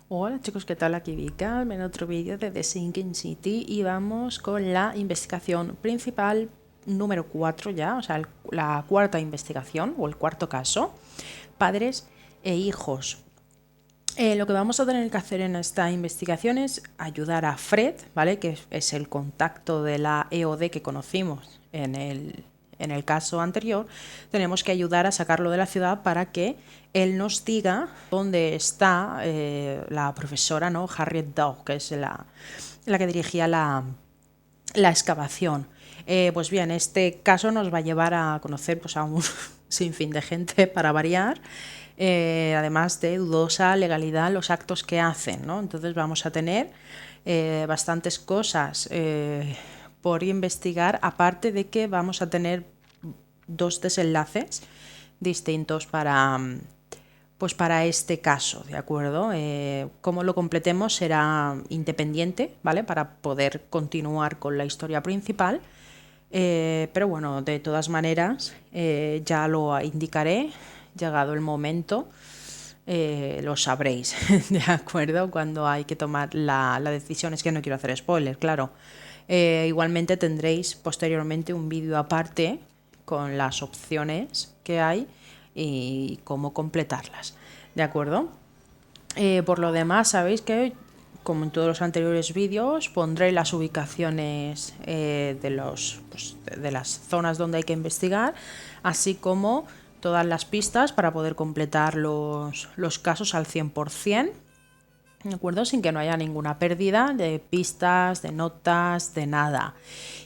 Hola chicos, ¿qué tal? Aquí Vika en otro vídeo de The Sinking City y vamos con la investigación principal número 4 ya, o sea, la cuarta investigación o el cuarto caso, Padres e Hijos. Lo que vamos a tener que hacer en esta investigación es ayudar a Fred, ¿vale? Que es el contacto de la EOD que conocimos en el caso anterior. Tenemos que ayudar a sacarlo de la ciudad para que él nos diga dónde está la profesora, ¿no? Harriet Dog, que es la que dirigía la excavación. Pues bien, este caso nos va a llevar a conocer pues, a un sinfín de gente para variar. Además de dudosa legalidad los actos que hacen, ¿no? Entonces vamos a tener bastantes cosas por investigar, aparte de que vamos a tener dos desenlaces distintos para este caso, ¿de acuerdo? Cómo lo completemos será independiente, ¿vale? Para poder continuar con la historia principal. Pero bueno, de todas maneras, ya lo indicaré. Llegado el momento, lo sabréis, ¿de acuerdo? Cuando hay que tomar la decisión. Es que no quiero hacer spoiler, claro. Igualmente tendréis posteriormente un vídeo aparte con las opciones que hay y cómo completarlas, ¿de acuerdo? Por lo demás, sabéis que, como en todos los anteriores vídeos, pondré las ubicaciones de las zonas donde hay que investigar, así como todas las pistas para poder completar los casos al 100%, ¿de acuerdo? Sin que no haya ninguna pérdida de pistas, de notas, de nada.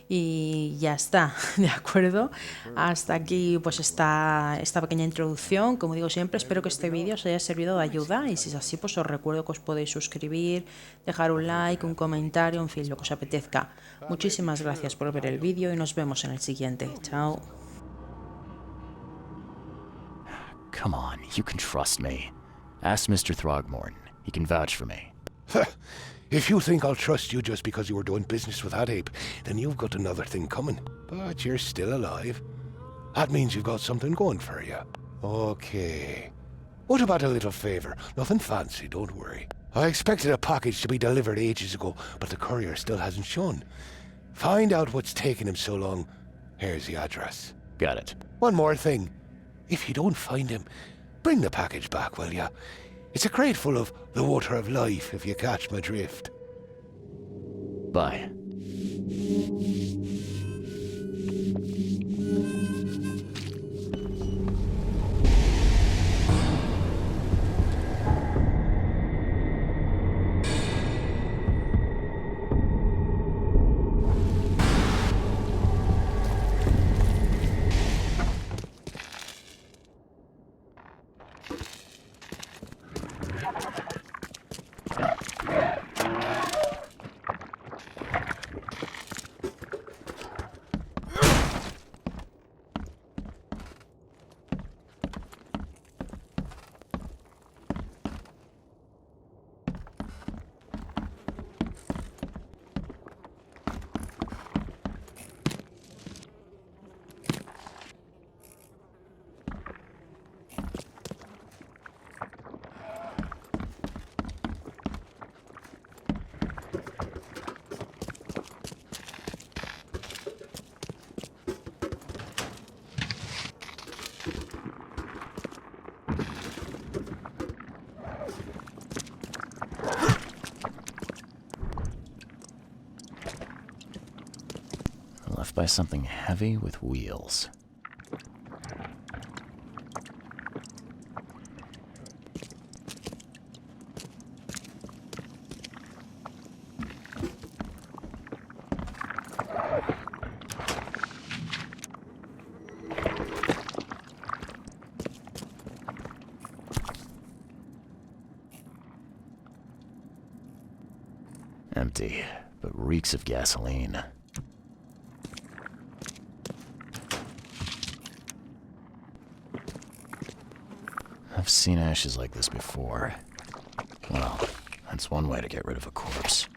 Y ya está, ¿de acuerdo? Hasta aquí pues esta pequeña introducción. Como digo siempre, espero que este vídeo os haya servido de ayuda y si es así, pues os recuerdo que os podéis suscribir, dejar un like, un comentario, en fin, lo que os apetezca. Muchísimas gracias por ver el vídeo y nos vemos en el siguiente. Chao. Come on, you can trust me. Ask Mr. Throgmorton. He can vouch for me. If you think I'll trust you just because you were doing business with that ape, then you've got another thing coming. But you're still alive. That means you've got something going for you. Okay. What about a little favor? Nothing fancy, don't worry. I expected a package to be delivered ages ago, but the courier still hasn't shown. Find out what's taking him so long. Here's the address. Got it. One more thing. If you don't find him, bring the package back, will ya? It's a crate full of the water of life, if you catch my drift. Bye. Left by something heavy with wheels. Empty, but reeks of gasoline. I've seen ashes like this before. Well, that's one way to get rid of a corpse.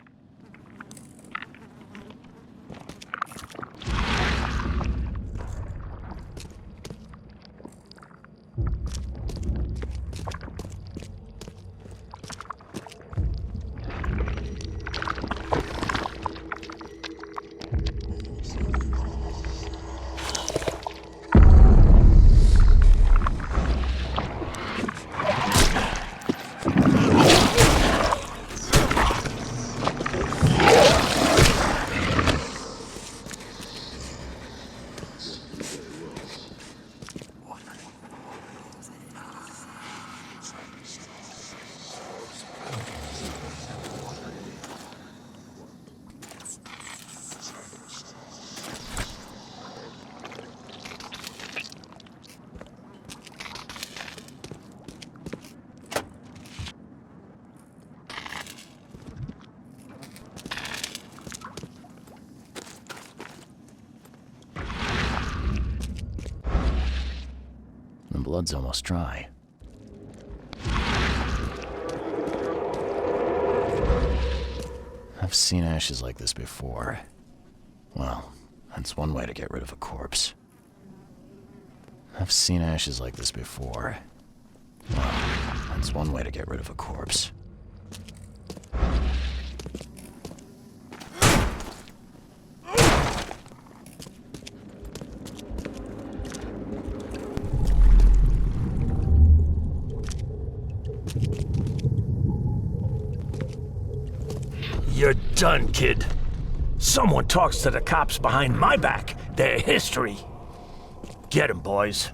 blood's almost dry. I've seen ashes like this before. Well, that's one way to get rid of a corpse. I've seen ashes like this before. Well, that's one way to get rid of a corpse. You're done, kid. Someone talks to the cops behind my back. Their history. Get 'em, boys.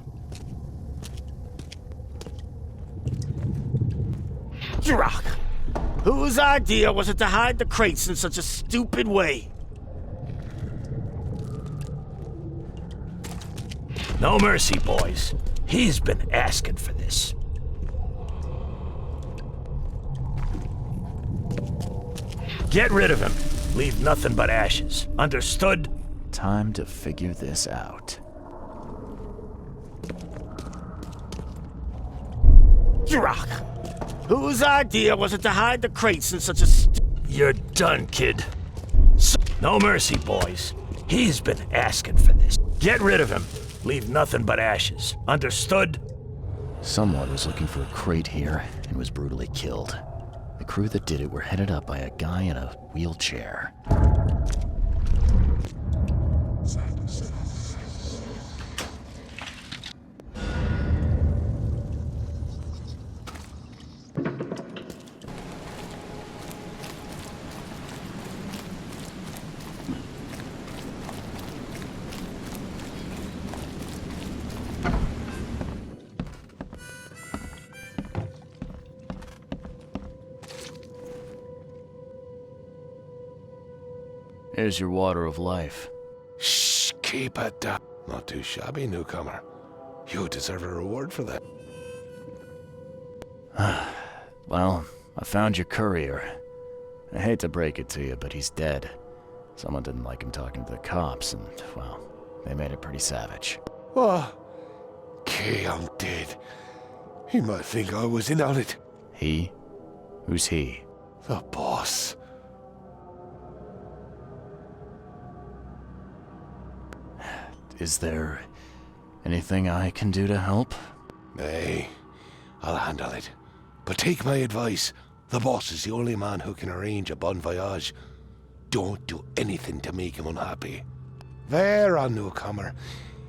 Rock. Whose idea was it to hide the crates in such a stupid way? No mercy, boys. He's been asking for this. Get rid of him. Leave nothing but ashes. Understood? Time to figure this out. Rock. Whose idea was it to hide the crates in such a You're done, kid. No mercy, boys. He's been asking for this. Get rid of him. Leave nothing but ashes. Understood? Someone was looking for a crate here and was brutally killed. The crew that did it were headed up by a guy in a wheelchair. Here's your water of life. Shh, keep it down. Not too shabby, newcomer. You deserve a reward for that. Well, I found your courier. I hate to break it to you, but he's dead. Someone didn't like him talking to the cops, and, well, they made it pretty savage. What? I'm dead. He might think I was in on it. He? Who's he? The boss. Is there anything I can do to help? Nay, I'll handle it. But take my advice. The boss is the only man who can arrange a bon voyage. Don't do anything to make him unhappy. There, newcomer.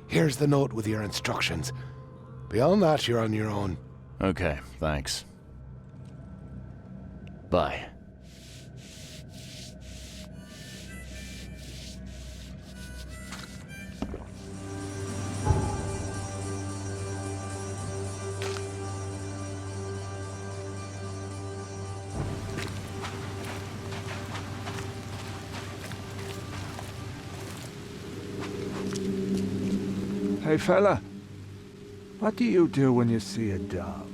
Here's the note with your instructions. Beyond that, you're on your own. Okay, thanks. Bye. Hey fella, what do you do when you see a dog?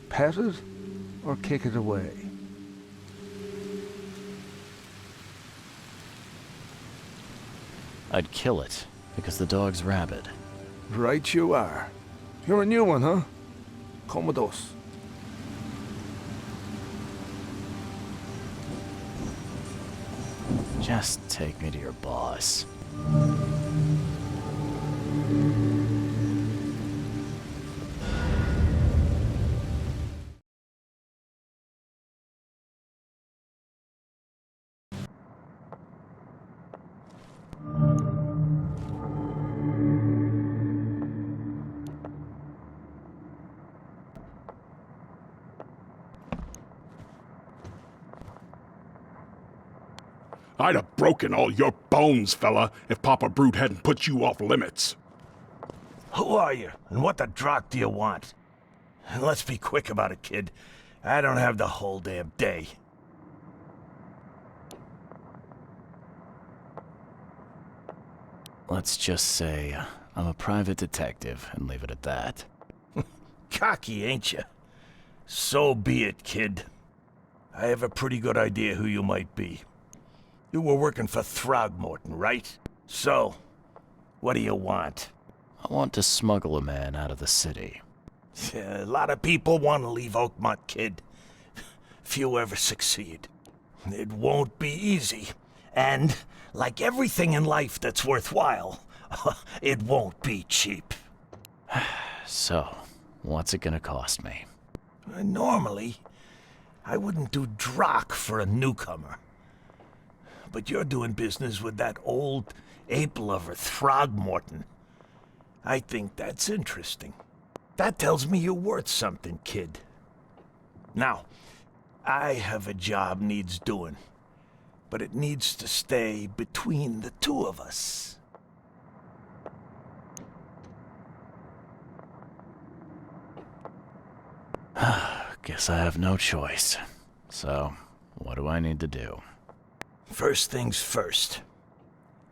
Pet it or kick it away? I'd kill it, because the dog's rabid. Right you are. You're a new one, huh? Come with us. Just take me to your boss. I'd have broken all your bones, fella, if Papa Brute hadn't put you off limits. Who are you, and what the drock do you want? Let's be quick about it, kid. I don't have the whole damn day. Let's just say I'm a private detective and leave it at that. Cocky, ain't you? So be it, kid. I have a pretty good idea who you might be. You were working for Throgmorton, right? So, what do you want? I want to smuggle a man out of the city. Yeah, a lot of people want to leave Oakmont, kid. Few ever succeed. It won't be easy. And, like everything in life that's worthwhile, it won't be cheap. So, what's it gonna cost me? Normally, I wouldn't do drock for a newcomer. But you're doing business with that old ape-lover Throgmorton. I think that's interesting. That tells me you're worth something, kid. Now, I have a job needs doing, but it needs to stay between the two of us. Guess I have no choice. So, what do I need to do? First things first.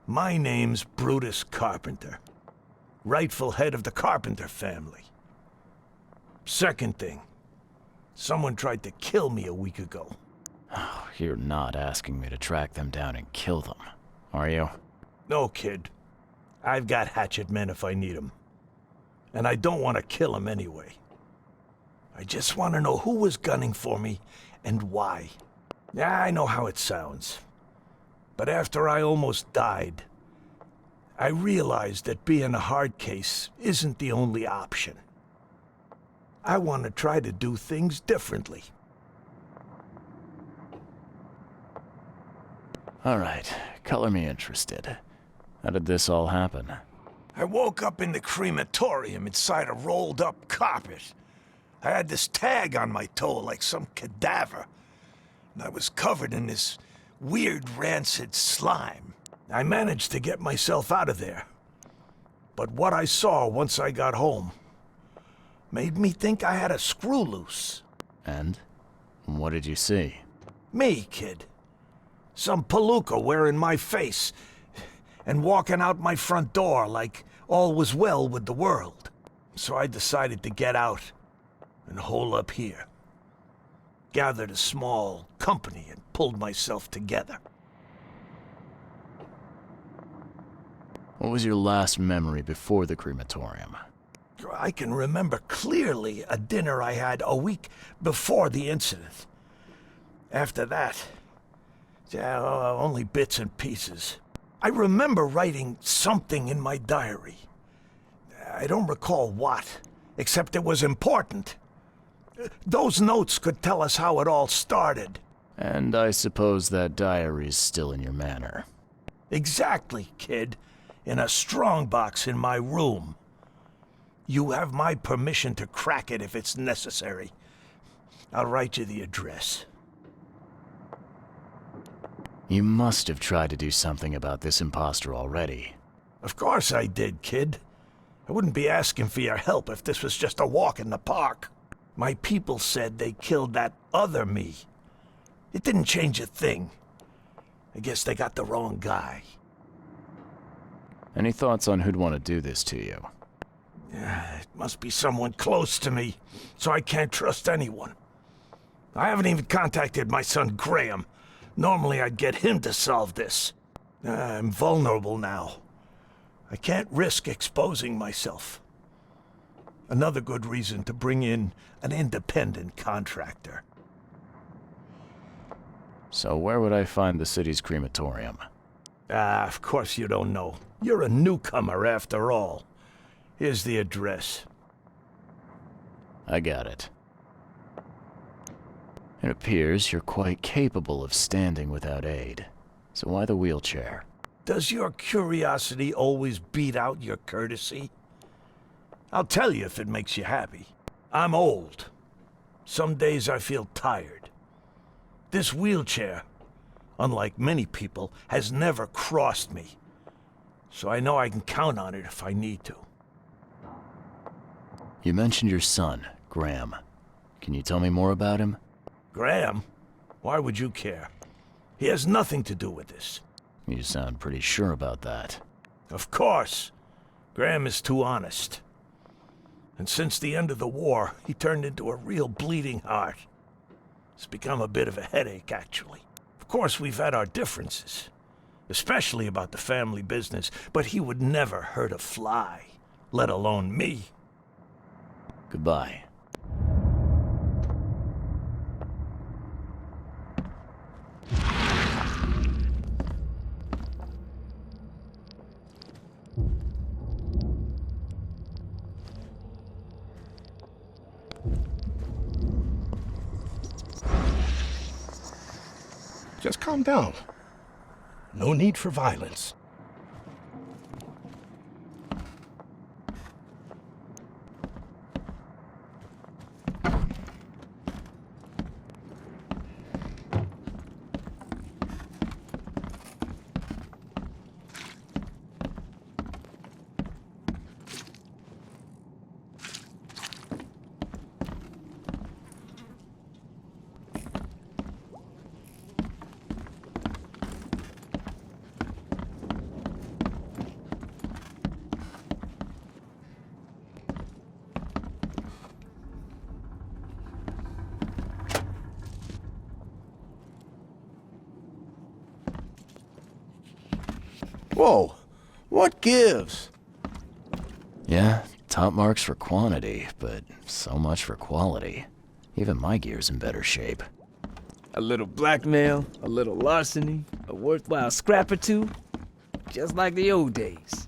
My name's Brutus Carpenter, rightful head of the Carpenter family. Second thing, someone tried to kill me a week ago. Oh, you're not asking me to track them down and kill them, are you? No, kid. I've got hatchet men if I need 'em. And I don't want to kill 'em anyway. I just want to know who was gunning for me and why. Yeah, I know how it sounds. But after I almost died, I realized that being a hard case isn't the only option. I want to try to do things differently. Alright, color me interested. How did this all happen? I woke up in the crematorium inside a rolled-up carpet. I had this tag on my toe like some cadaver, and I was covered in this weird rancid slime. I managed to get myself out of there. But what I saw once I got home made me think I had a screw loose. And? What did you see? Me, kid. Some palooka wearing my face and walking out my front door like all was well with the world. So I decided to get out and hole up here. Gathered a small company and pulled myself together. What was your last memory before the crematorium? I can remember clearly a dinner I had a week before the incident. After that, only bits and pieces. I remember writing something in my diary. I don't recall what, except it was important. Those notes could tell us how it all started. And I suppose that diary's still in your manor. Exactly, kid. In a strongbox in my room. You have my permission to crack it if it's necessary. I'll write you the address. You must have tried to do something about this imposter already. Of course I did, kid. I wouldn't be asking for your help if this was just a walk in the park. My people said they killed that other me. It didn't change a thing. I guess they got the wrong guy. Any thoughts on who'd want to do this to you? It must be someone close to me, so I can't trust anyone. I haven't even contacted my son Graham. Normally I'd get him to solve this. I'm vulnerable now. I can't risk exposing myself. Another good reason to bring in an independent contractor. So where would I find the city's crematorium? Of course you don't know. You're a newcomer after all. Here's the address. I got it. It appears you're quite capable of standing without aid. So why the wheelchair? Does your curiosity always beat out your courtesy? I'll tell you if it makes you happy. I'm old. Some days I feel tired. This wheelchair, unlike many people, has never crossed me. So I know I can count on it if I need to. You mentioned your son, Graham. Can you tell me more about him? Graham? Why would you care? He has nothing to do with this. You sound pretty sure about that. Of course. Graham is too honest. And since the end of the war, he turned into a real bleeding heart. It's become a bit of a headache, actually. Of course, we've had our differences, especially about the family business, but he would never hurt a fly, let alone me. Goodbye. Just calm down. No need for violence. Whoa, what gives? Yeah, top marks for quantity, but so much for quality. Even my gear's in better shape. A little blackmail, a little larceny, a worthwhile scrap or two, just like the old days.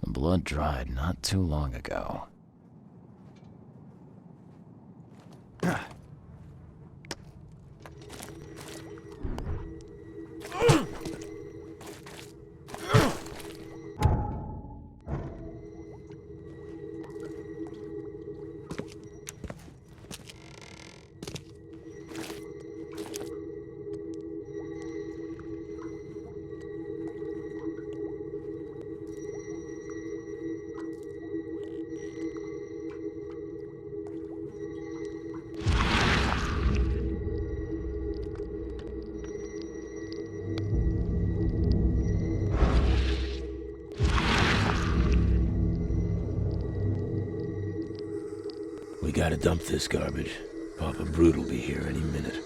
The blood dried not too long ago. We gotta dump this garbage. Papa Brute will be here any minute.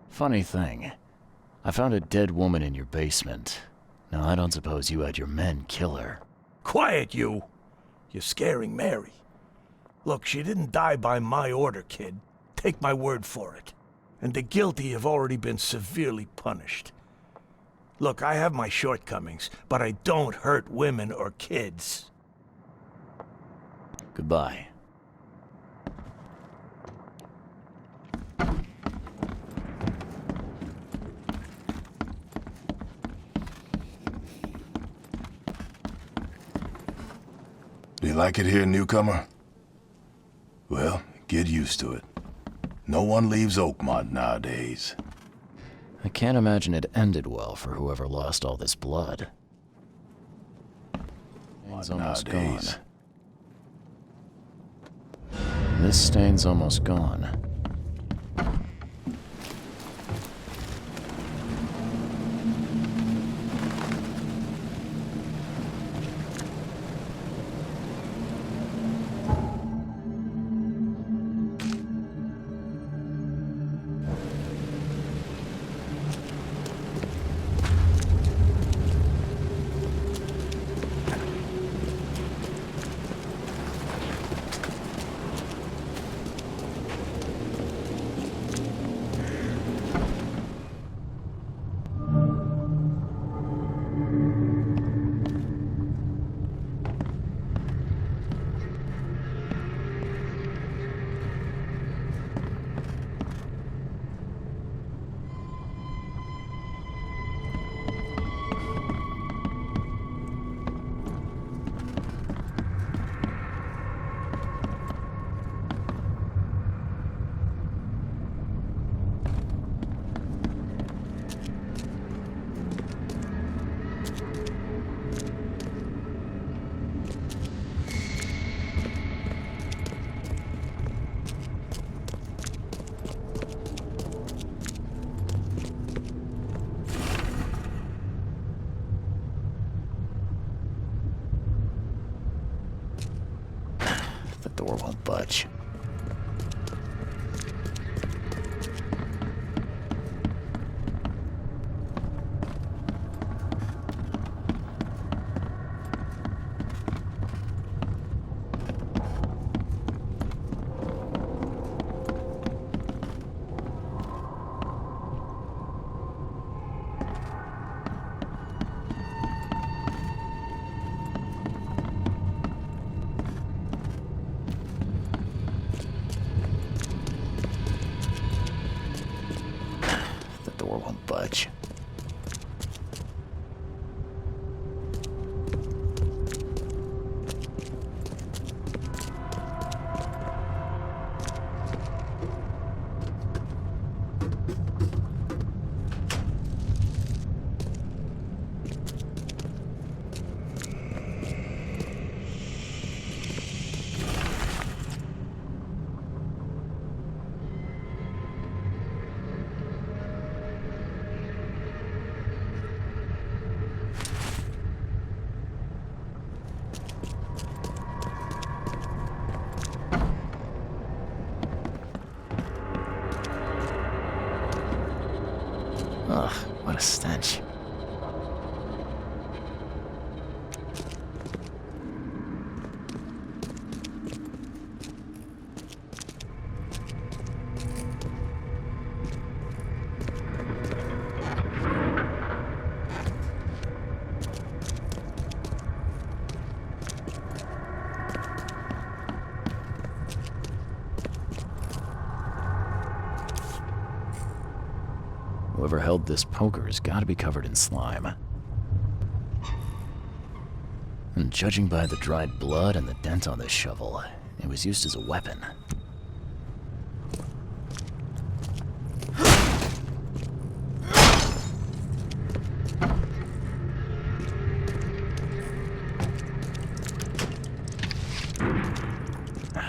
Funny thing, I found a dead woman in your basement. Now, I don't suppose you had your men kill her. Quiet, you! You're scaring Mary. Look, she didn't die by my order, kid. Take my word for it. And the guilty have already been severely punished. Look, I have my shortcomings, but I don't hurt women or kids. Goodbye. Do you like it here, newcomer? Well, get used to it. No one leaves Oakmont nowadays. I can't imagine it ended well for whoever lost all this blood. Stain's almost gone. This stain's almost gone. door won't budge. Door won't budge. Ugh, what a stench. Whoever held this poker has got to be covered in slime. And judging by the dried blood and the dent on this shovel, it was used as a weapon.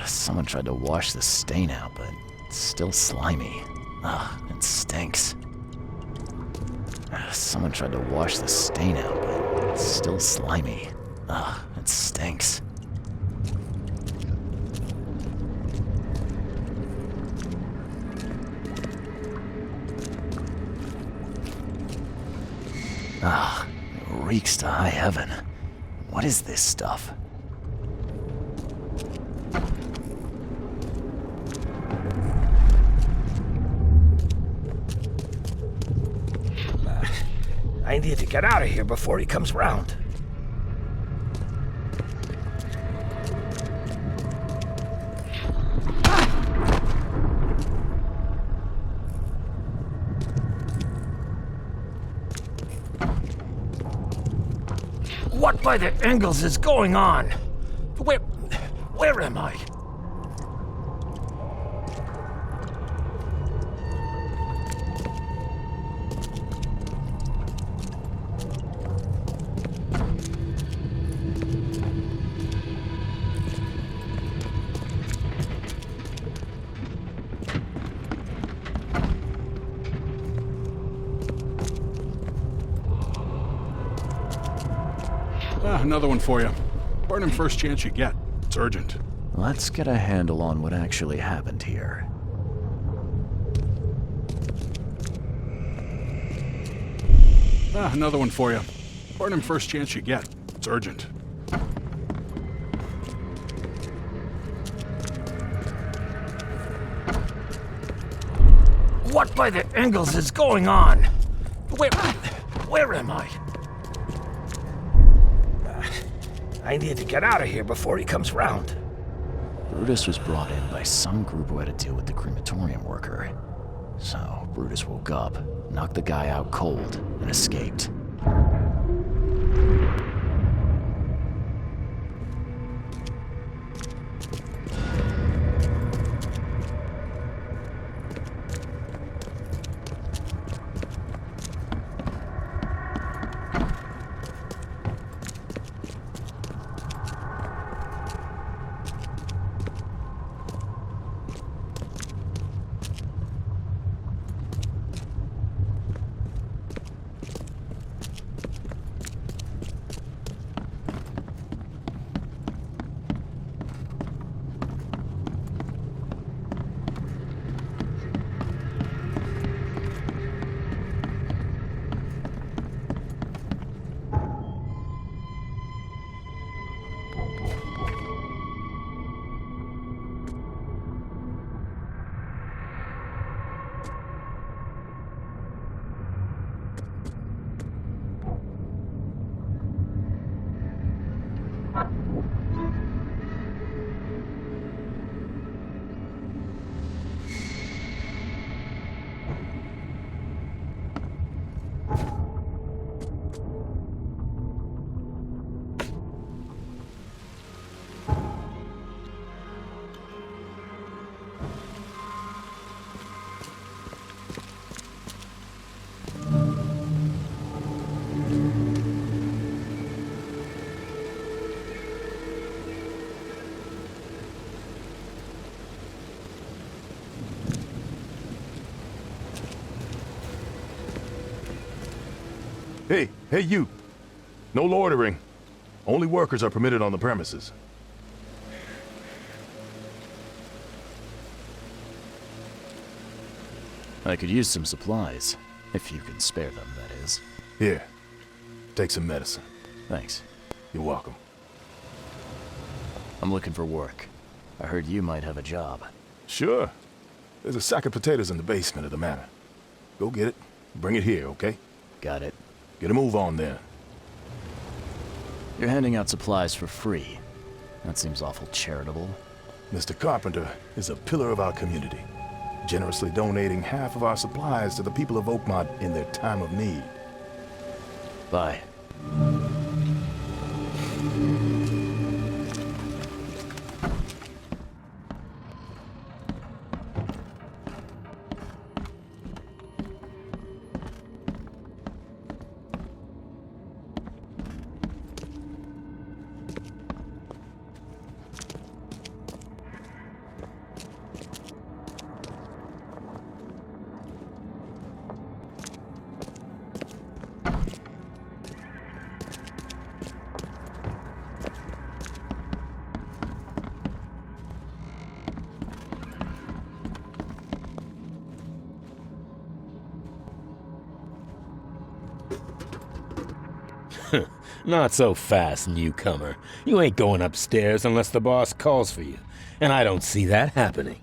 Someone tried to wash the stain out, but it's still slimy. Ugh, it stinks. Someone tried to wash the stain out, but it's still slimy. Ugh, it stinks. Ah, it reeks to high heaven. What is this stuff? I need to get out of here before he comes round. What by the Engels is going on? Where am I? Another one for you. Burn him first chance you get. It's urgent. Let's get a handle on what actually happened here. Another one for you. Burn him first chance you get. It's urgent. What by the Engels is going on? Where am I? I need to get out of here before he comes round. Brutus was brought in by some group who had to deal with the crematorium worker. So, Brutus woke up, knocked the guy out cold, and escaped. Hey, you. No loitering. Only workers are permitted on the premises. I could use some supplies, if you can spare them, that is. Here, take some medicine. Thanks. You're welcome. I'm looking for work. I heard you might have a job. Sure. There's a sack of potatoes in the basement of the manor. Go get it. Bring it here, okay? Got it. Get a move on then. You're handing out supplies for free. That seems awful charitable. Mr. Carpenter is a pillar of our community, generously donating half of our supplies to the people of Oakmont in their time of need. Bye. Not so fast, newcomer. You ain't going upstairs unless the boss calls for you, and I don't see that happening.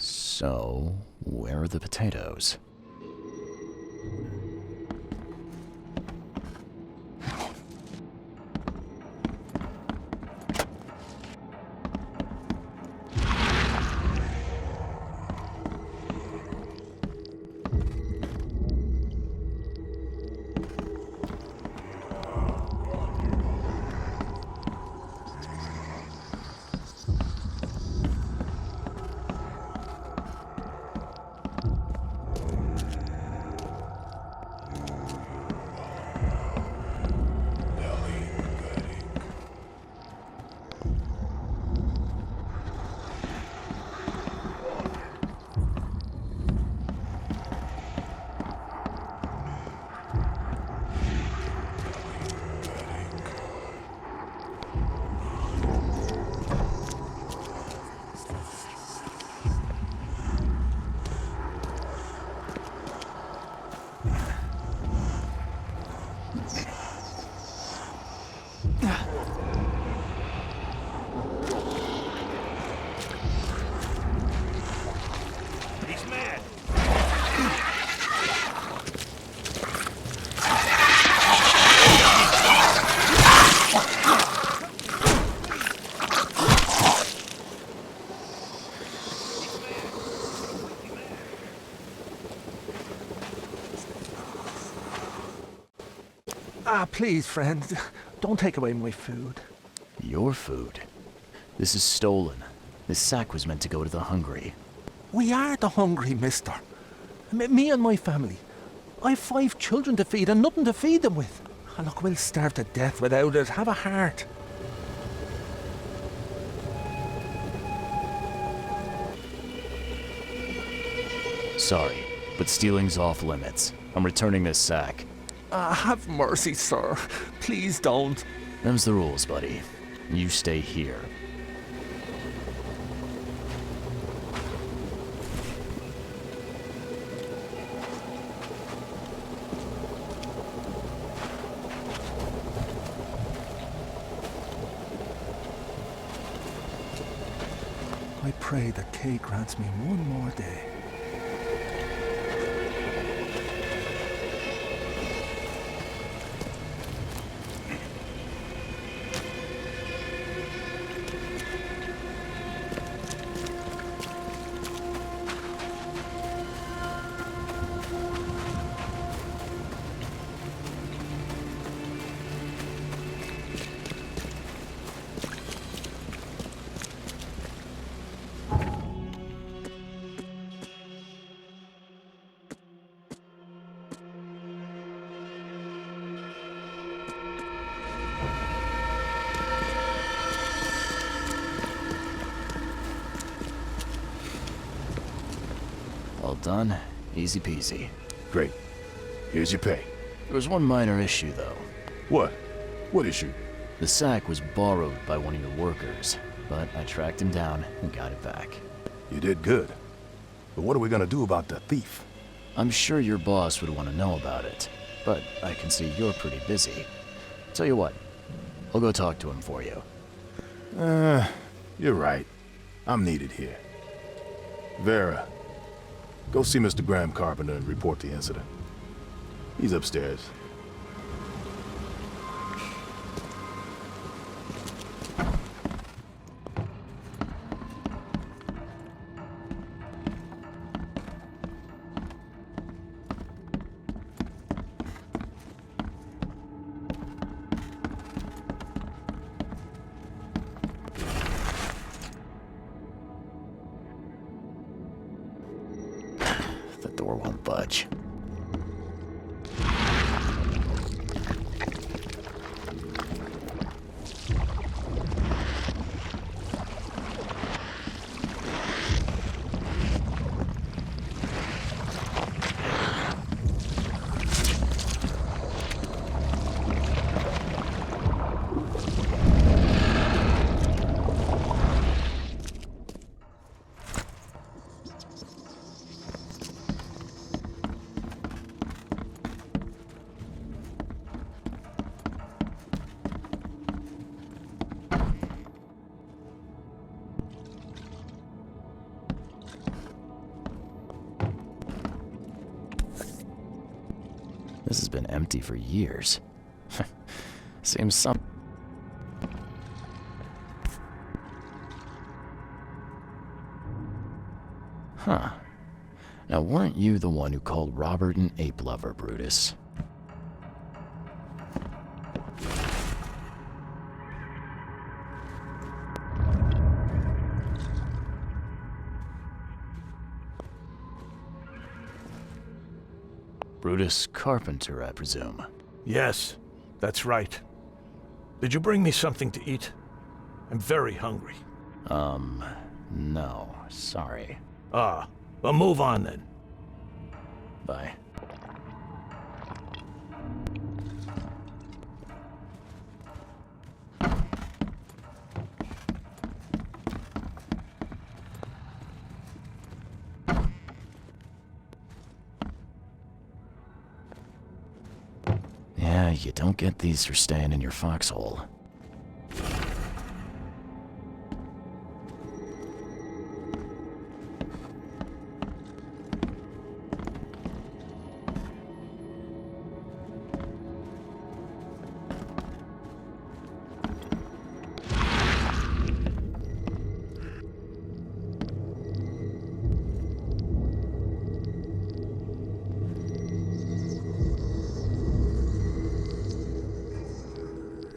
So, where are the potatoes? Ah, please, friend. Don't take away my food. Your food? This is stolen. This sack was meant to go to the hungry. We are the hungry, mister. Me and my family. I've 5 children to feed and nothing to feed them with. And look, we'll starve to death without it. Have a heart. Sorry, but stealing's off limits. I'm returning this sack. Have mercy, sir. Please don't. Them's the rules, buddy. You stay here. I pray that Kay grants me one more day. All done. Easy peasy. Great. Here's your pay. There was one minor issue, though. What? What issue? The sack was borrowed by one of your workers, but I tracked him down and got it back. You did good. But what are we gonna do about the thief? I'm sure your boss would want to know about it, but I can see you're pretty busy. Tell you what, I'll go talk to him for you. You're right. I'm needed here. Vera, go see Mr. Graham Carpenter and report the incident. He's upstairs. The door won't budge. This has been empty for years. Seems some... Huh. Now, weren't you the one who called Robert an ape lover, Brutus? Brutus Carpenter, I presume. Yes, that's right. Did you bring me something to eat? I'm very hungry. No, sorry. Ah, well, move on then. Bye. Yeah, you don't get these for staying in your foxhole.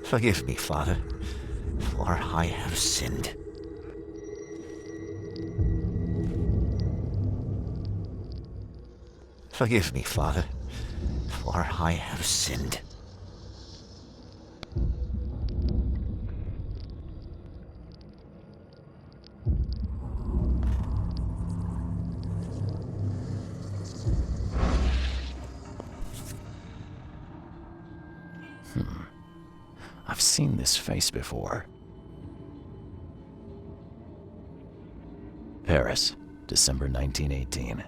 Forgive me, Father, for I have sinned. Forgive me, Father, for I have sinned. I've seen this face before. Paris, December 1918,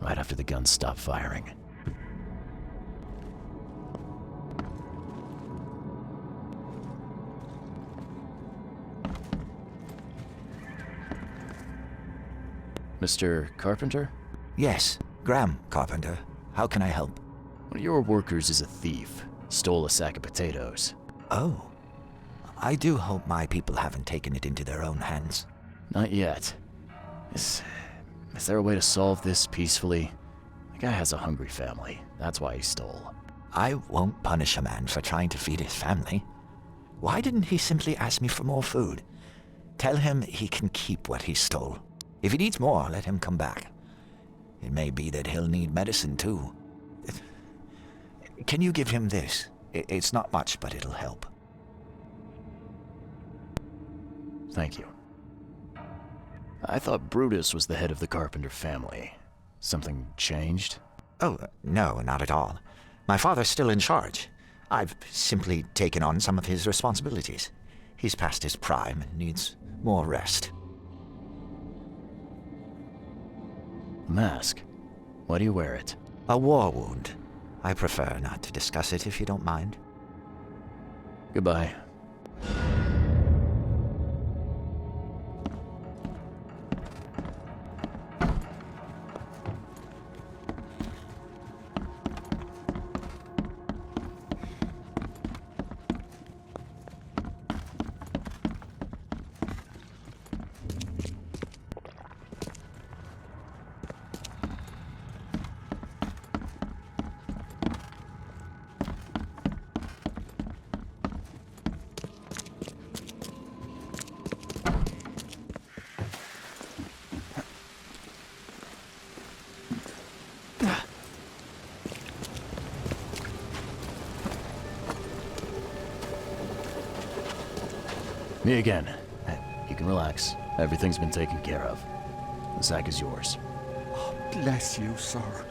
right after the guns stopped firing. Mr. Carpenter? Yes, Graham Carpenter. How can I help? One of your workers is a thief. Stole a sack of potatoes. Oh. I do hope my people haven't taken it into their own hands. Not yet. Is there a way to solve this peacefully? The guy has a hungry family. That's why he stole. I won't punish a man for trying to feed his family. Why didn't he simply ask me for more food? Tell him he can keep what he stole. If he needs more, let him come back. It may be that he'll need medicine too. Can you give him this? It's not much, but it'll help. Thank you. I thought Brutus was the head of the Carpenter family. Something changed? Oh, no, not at all. My father's still in charge. I've simply taken on some of his responsibilities. He's past his prime and needs more rest. Mask? Why do you wear it? A war wound. I prefer not to discuss it if you don't mind. Goodbye. Me again. You can relax. Everything's been taken care of. The sack is yours. Bless you, sir.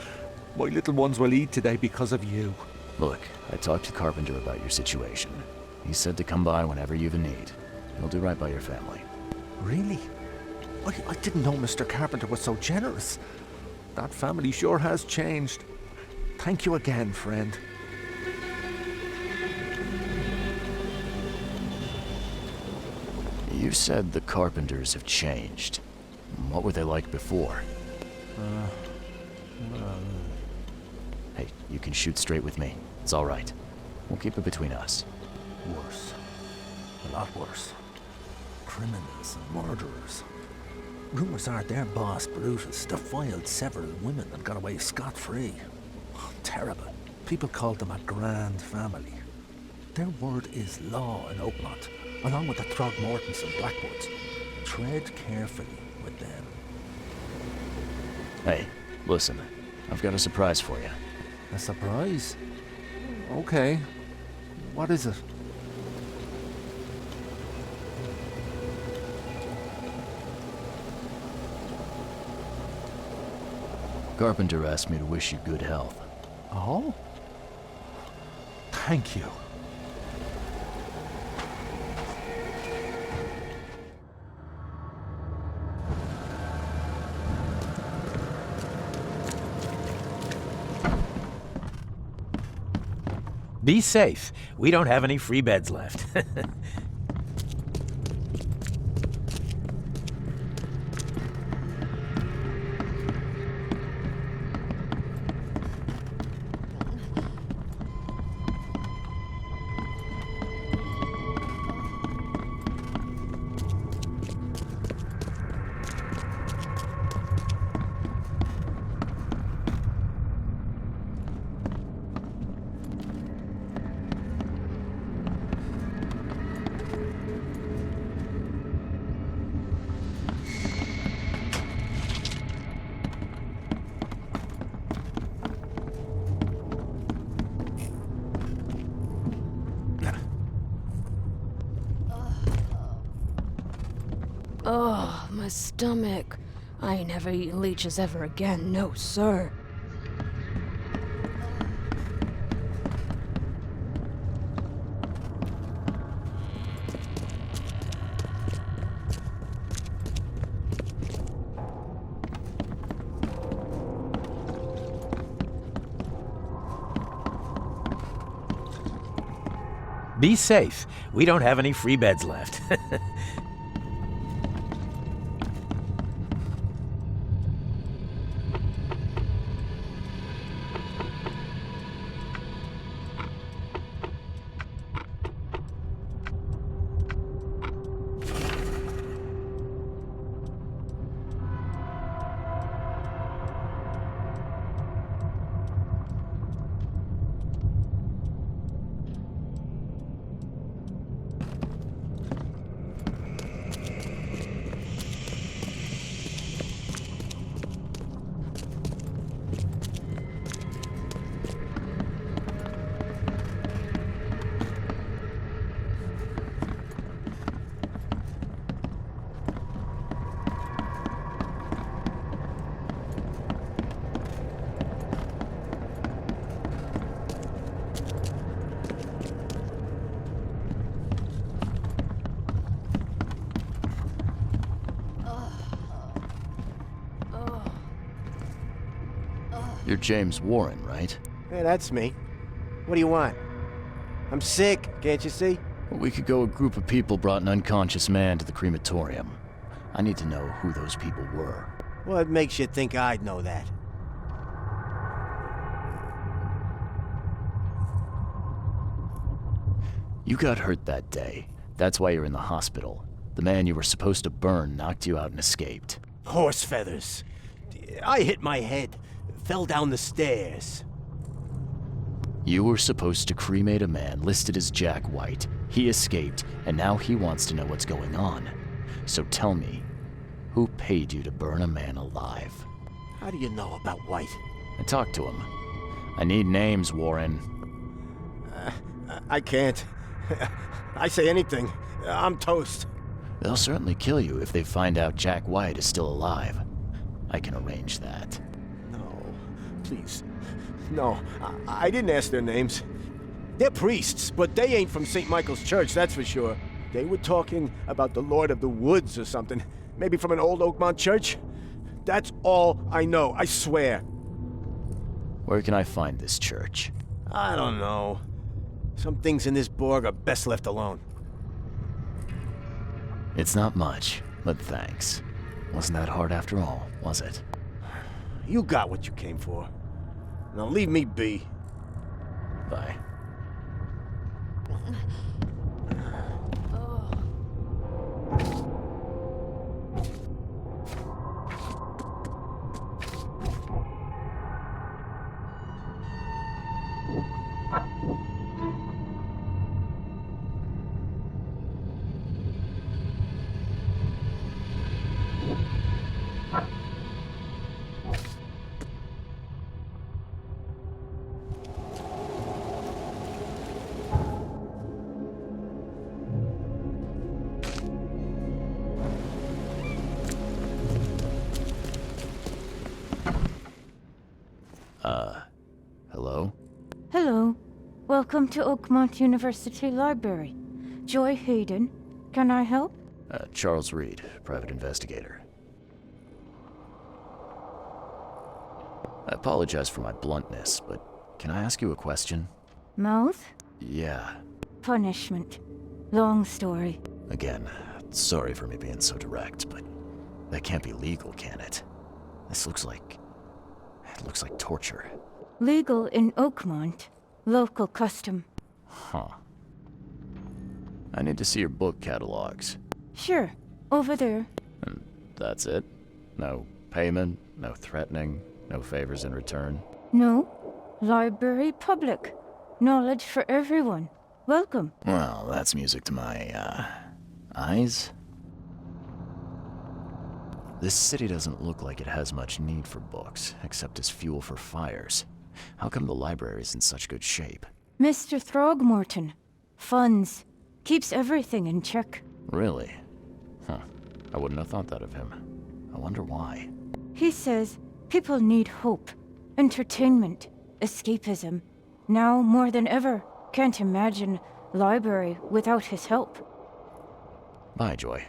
My little ones will eat today because of you. Look, I talked to Carpenter about your situation. He said to come by whenever you've a need. He'll do right by your family. Really? I didn't know Mr. Carpenter was so generous. That family sure has changed. Thank you again, friend. You said the Carpenters have changed. What were they like before? Hey, you can shoot straight with me. It's all right. We'll keep it between us. Worse. A lot worse. Criminals and murderers. Rumors are their boss, Brutus, defiled several women and got away scot-free. Oh, terrible. People called them a grand family. Their word is law in Oakmont, along with the Throgmortons and Blackwoods. Tread carefully with them. Hey, listen. I've got a surprise for you. A surprise? Okay. What is it? Carpenter asked me to wish you good health. Oh? Thank you. Be safe. We don't have any free beds left. Oh, my stomach. I ain't never eaten leeches ever again, no sir. Be safe. We don't have any free beds left. You're James Warren, right? Yeah, that's me. What do you want? I'm sick, can't you see? A week ago, a group of people brought an unconscious man to the crematorium. I need to know who those people were. What makes you think I'd know that? You got hurt that day. That's why you're in the hospital. The man you were supposed to burn knocked you out and escaped. Horse feathers. I hit my head. Fell down the stairs. You were supposed to cremate a man listed as Jack White. He escaped, and now he wants to know what's going on. So tell me, who paid you to burn a man alive? How do you know about White? I talked to him. I need names, Warren. I can't. I say anything. I'm toast. They'll certainly kill you if they find out Jack White is still alive. I can arrange that. Please. No, I didn't ask their names. They're priests, but they ain't from St. Michael's Church, that's for sure. They were talking about the Lord of the Woods or something. Maybe from an old Oakmont church? That's all I know, I swear. Where can I find this church? I don't know. Some things in this Borg are best left alone. It's not much, but thanks. Wasn't that hard after all, was it? You got what you came for. Now leave me be. Bye. Hello? Hello. Welcome to Oakmont University Library. Joy Hayden. Can I help? Charles Reed, private investigator. I apologize for my bluntness, but can I ask you a question? Mouth? Yeah. Punishment. Long story. Again, sorry for me being so direct, but that can't be legal, can it? This looks like... it looks like torture. Legal in Oakmont. Local custom. Huh. I need to see your book catalogs. Sure. Over there. And that's it? No payment, no threatening, no favors in return? No. Library public. Knowledge for everyone. Welcome. Well, that's music to my, eyes. This city doesn't look like it has much need for books, except as fuel for fires. How come the library's in such good shape? Mr. Throgmorton. Funds. Keeps everything in check. Really? Huh. I wouldn't have thought that of him. I wonder why. He says people need hope, entertainment, escapism. Now more than ever. Can't imagine library without his help. Bye, Joy.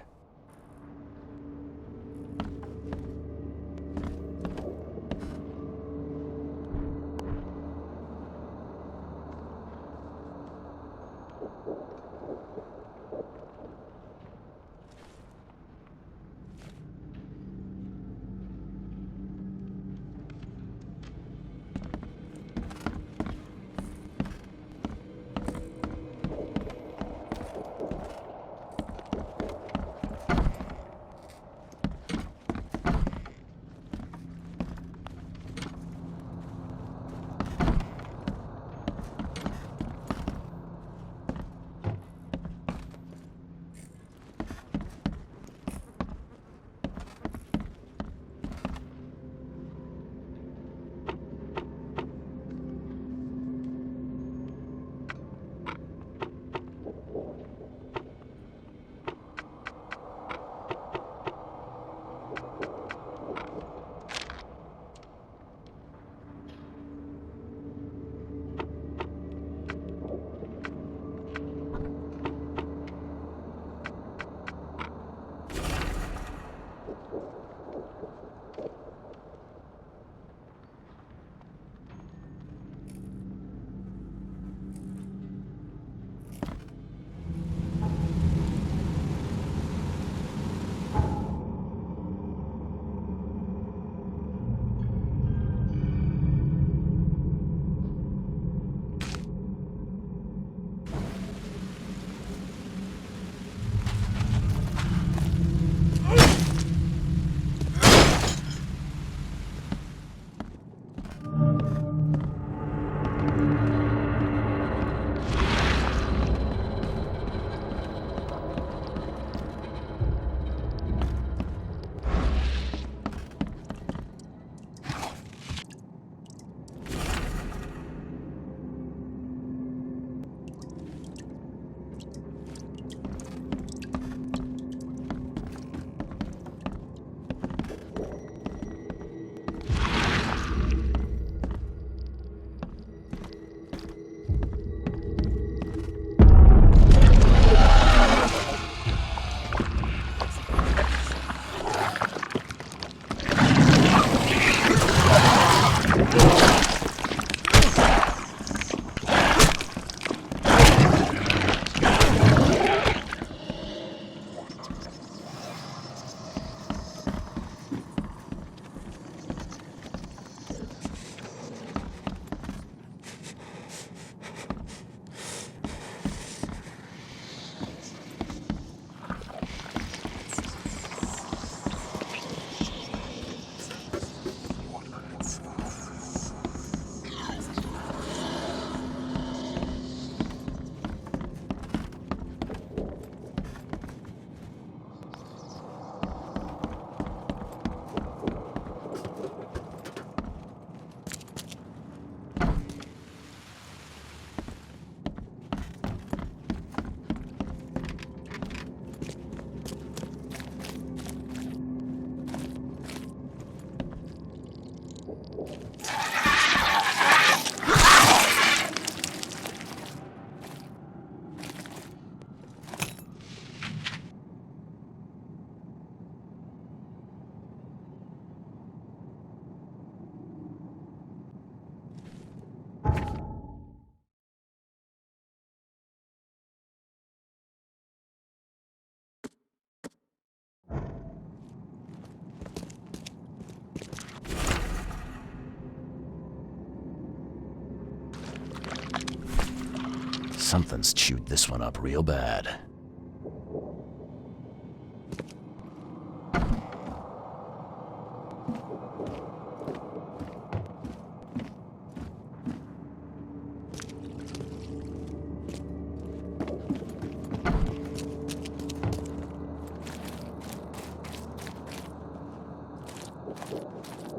Something's chewed this one up real bad.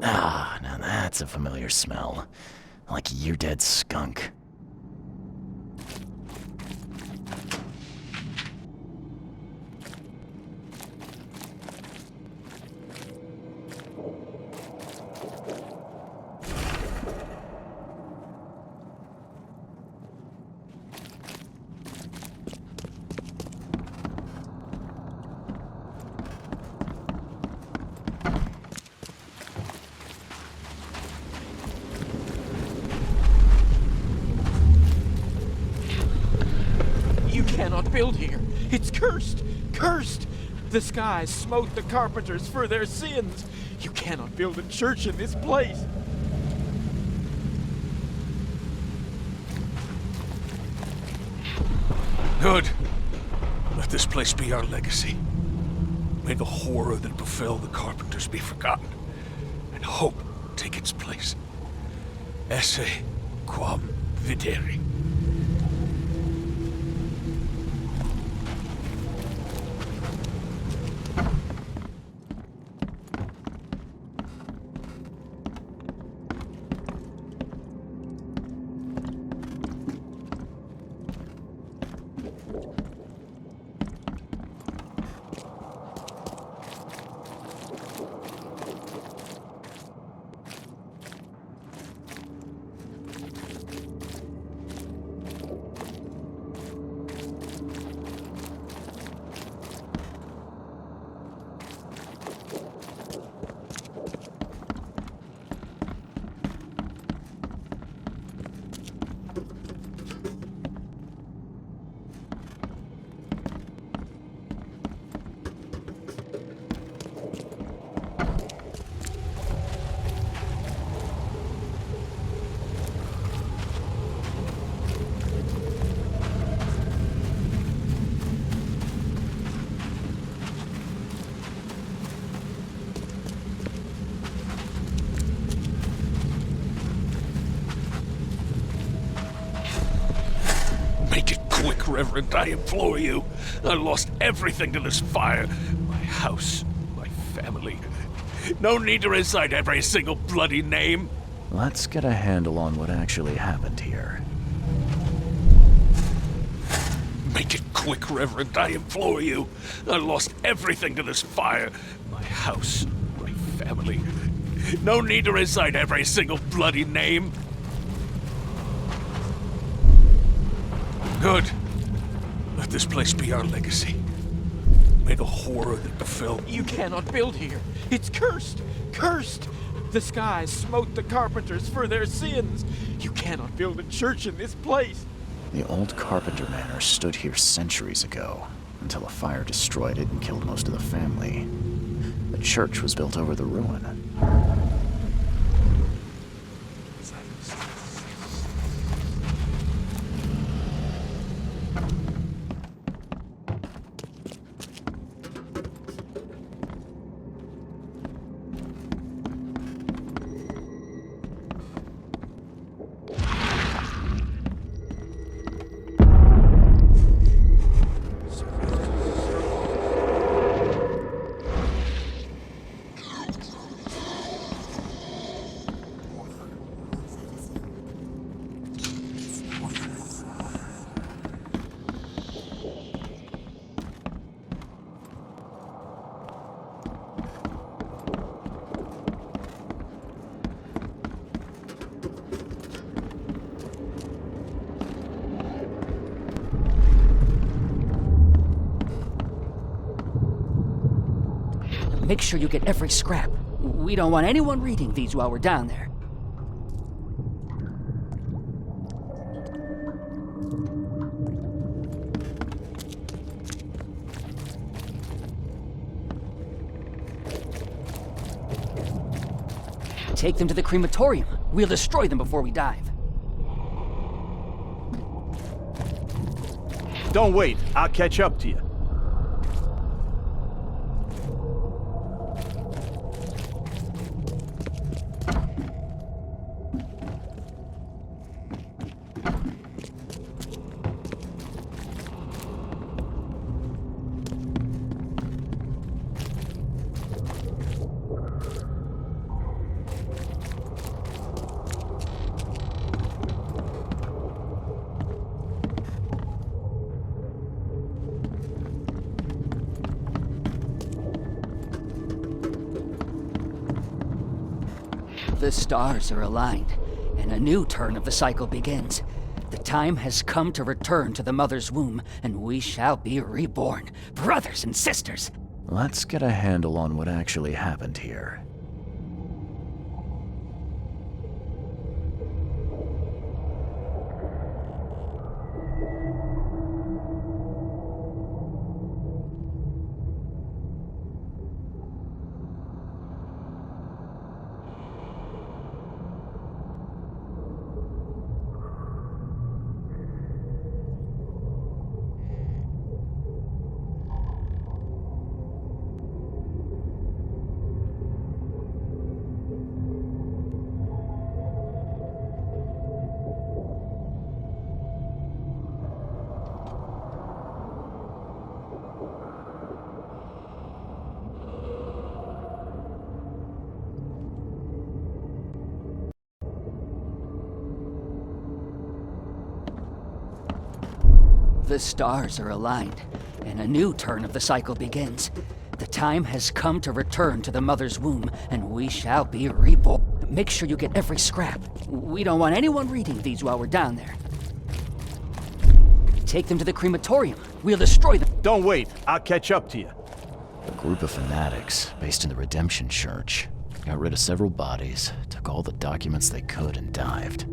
Ah, now that's a familiar smell. Like year-dead skunk. Cannot build here. It's cursed! Cursed! The skies smote the carpenters for their sins. You cannot build a church in this place. Good. Let this place be our legacy. May the horror that befell the carpenters be forgotten, and hope take its place. Esse quam videri. Reverend, I implore you. I lost everything to this fire. My house, my family. No need to recite every single bloody name. Let's get a handle on what actually happened here. Make it quick, Reverend, I implore you. I lost everything to this fire. My house, my family. No need to recite every single bloody name. Good. Let this place be our legacy. May the horror that befell... You cannot build here. It's cursed! Cursed! The skies smote the carpenters for their sins. You cannot build a church in this place. The old carpenter manor stood here centuries ago, until a fire destroyed it and killed most of the family. The church was built over the ruin. Make sure you get every scrap. We don't want anyone reading these while we're down there. Take them to the crematorium. We'll destroy them before we dive. Don't wait. I'll catch up to you. The stars are aligned, and a new turn of the cycle begins. The time has come to return to the mother's womb, and we shall be reborn, brothers and sisters. Let's get a handle on what actually happened here. The stars are aligned, and a new turn of the cycle begins. The time has come to return to the mother's womb, and we shall be reborn. Make sure you get every scrap. We don't want anyone reading these while we're down there. Take them to the crematorium. We'll destroy them. Don't wait. I'll catch up to you. A group of fanatics, based in the Redemption Church, got rid of several bodies, took all the documents they could, and dived.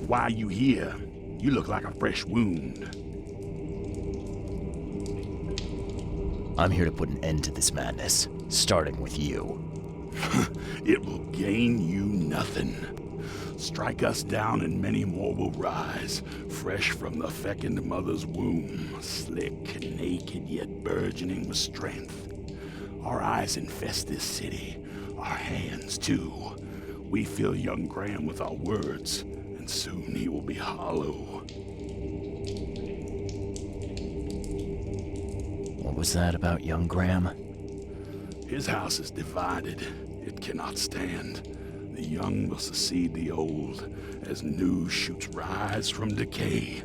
Why are you here? You look like a fresh wound. I'm here to put an end to this madness, starting with you. It will gain you nothing. Strike us down and many more will rise, fresh from the fecund mother's womb, slick and naked yet burgeoning with strength. Our eyes infest this city, our hands too. We fill young Graham with our words, and soon he will be hollow. What was that about young Graham? His house is divided. It cannot stand. The young will succeed the old, as new shoots rise from decay.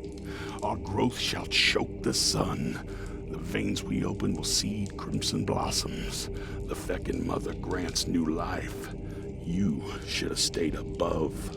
Our growth shall choke the sun. The veins we open will seed crimson blossoms. The fecund mother grants new life. You should have stayed above.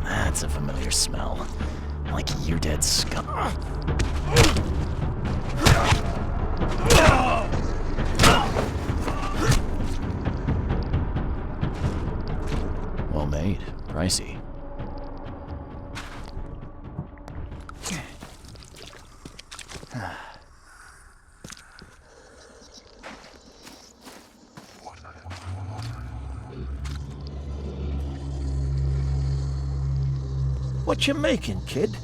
That's a familiar smell. Like you dead scum. Well made. Pricey. What you making, kid?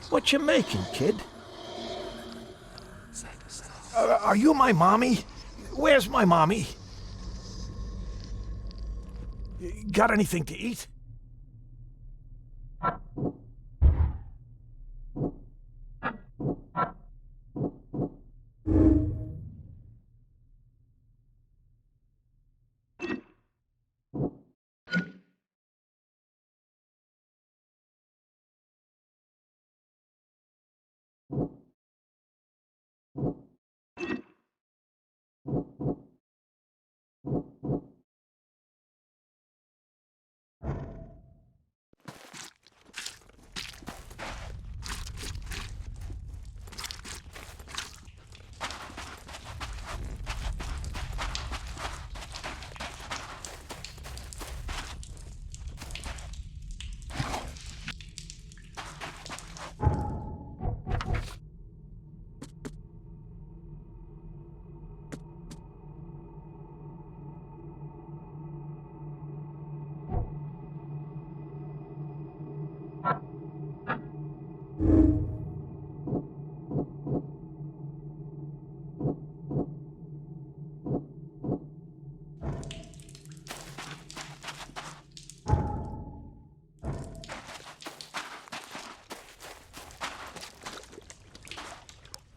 What you making, kid? Are you my mommy? Where's my mommy? Got anything to eat?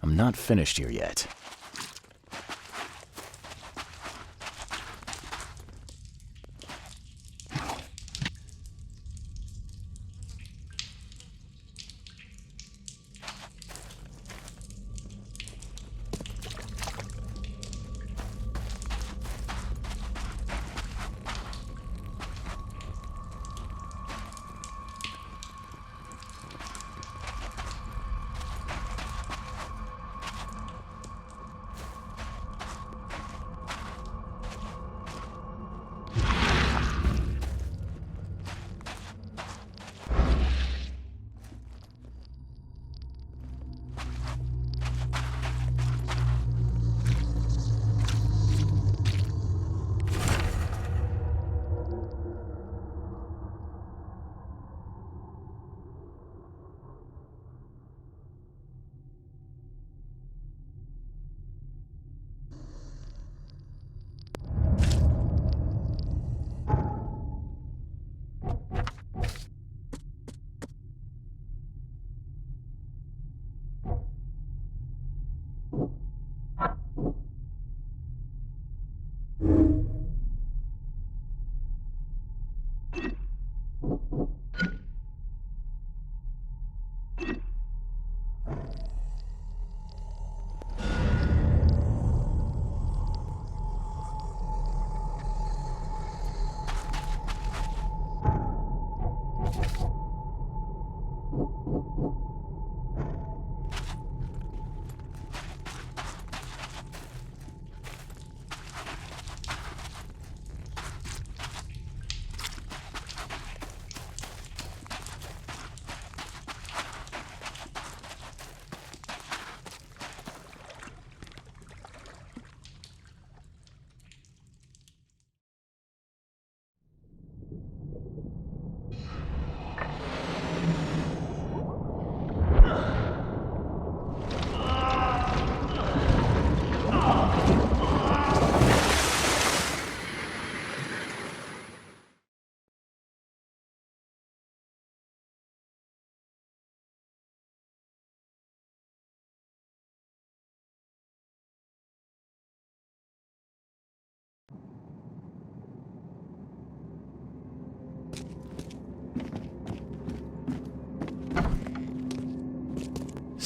I'm not finished here yet.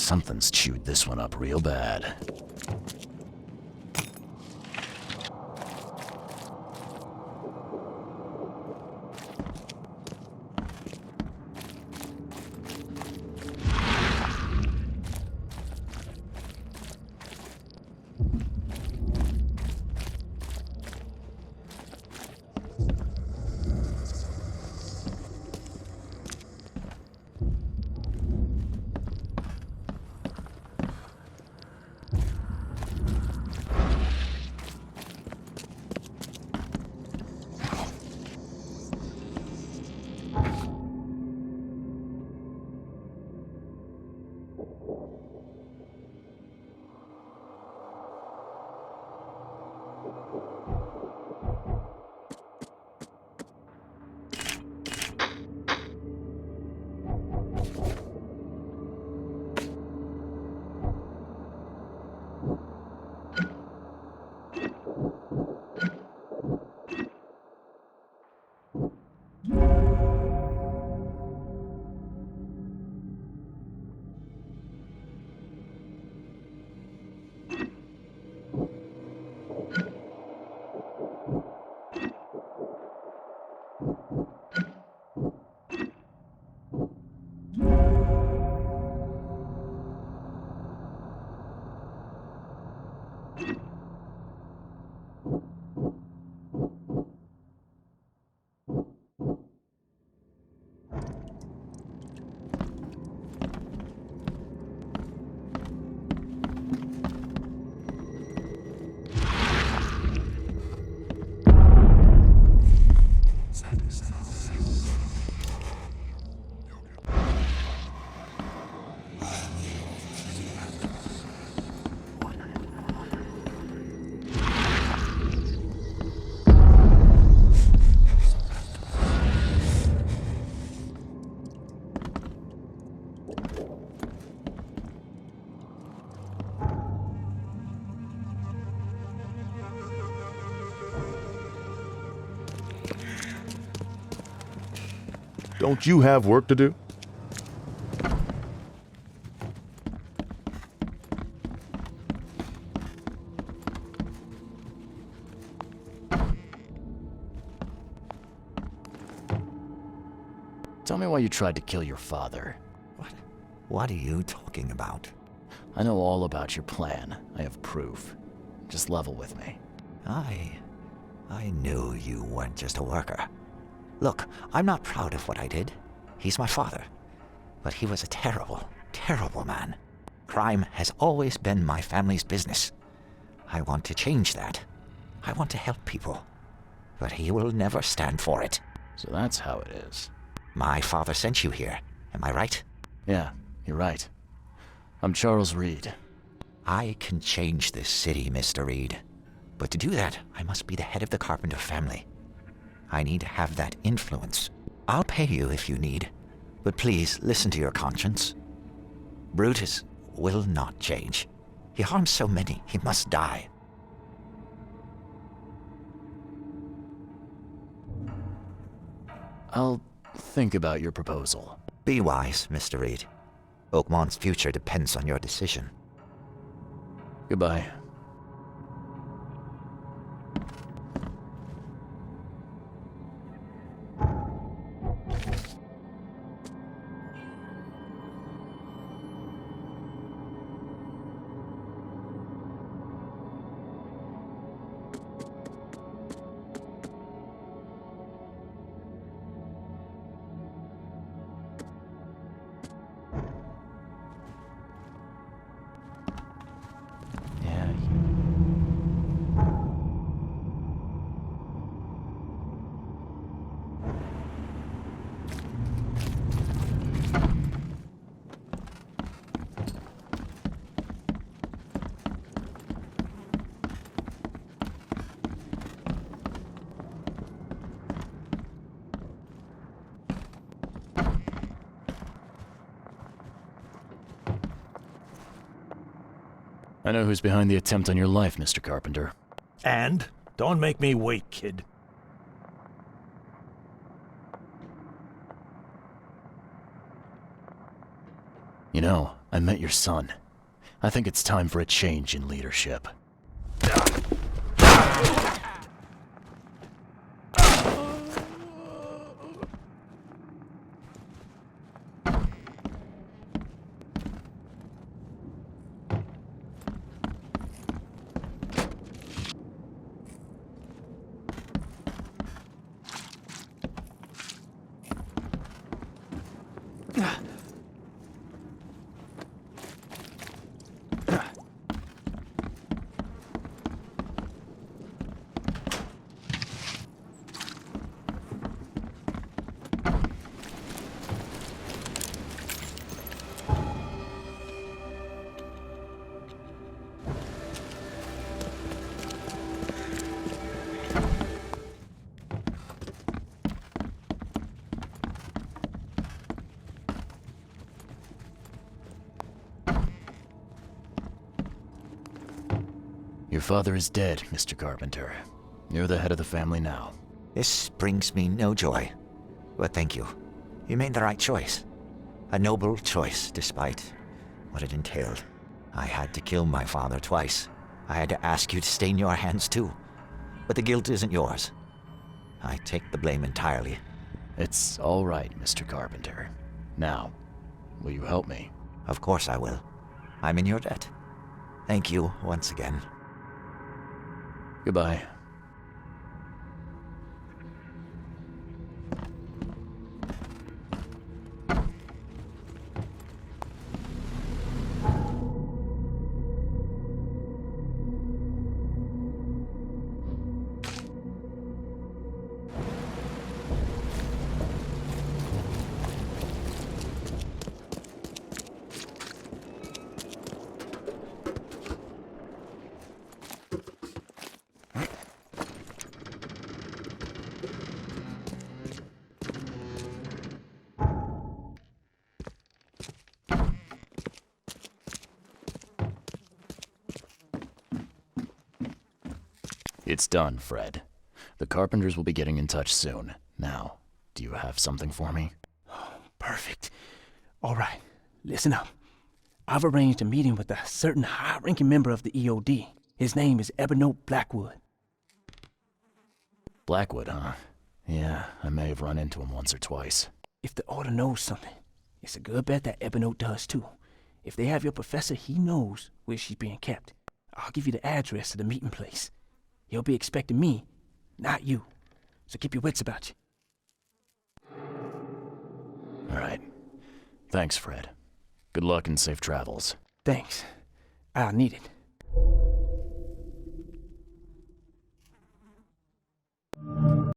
Something's chewed this one up real bad. Don't you have work to do? Tell me why you tried to kill your father. What are you talking about? I know all about your plan. I have proof. Just level with me. I knew you weren't just a worker. Look, I'm not proud of what I did. He's my father. But he was a terrible, terrible man. Crime has always been my family's business. I want to change that. I want to help people. But he will never stand for it. So that's how it is. My father sent you here. Am I right? Yeah, you're right. I'm Charles Reed. I can change this city, Mr. Reed. But to do that, I must be the head of the Carpenter family. I need to have that influence. I'll pay you if you need, but please listen to your conscience. Brutus will not change. He harms so many, he must die. I'll think about your proposal. Be wise, Mr. Reed. Oakmont's future depends on your decision. Goodbye. I know who's behind the attempt on your life, Mr. Carpenter. And? Don't make me wait, kid. You know, I met your son. I think it's time for a change in leadership. Your father is dead, Mr. Carpenter. You're the head of the family now. This brings me no joy. But thank you. You made the right choice. A noble choice, despite what it entailed. I had to kill my father twice. I had to ask you to stain your hands too. But the guilt isn't yours. I take the blame entirely. It's all right, Mr. Carpenter. Now, will you help me? Of course I will. I'm in your debt. Thank you once again. Goodbye. It's done, Fred. The Carpenters will be getting in touch soon. Now, do you have something for me? Perfect. All right, listen up. I've arranged a meeting with a certain high-ranking member of the EOD. His name is Ebony Blackwood. Blackwood, huh? Yeah, I may have run into him once or twice. If the Order knows something, it's a good bet that Ebony does too. If they have your professor, he knows where she's being kept. I'll give you the address to the meeting place. He'll be expecting me, not you. So keep your wits about you. All right. Thanks, Fred. Good luck and safe travels. Thanks. I'll need it.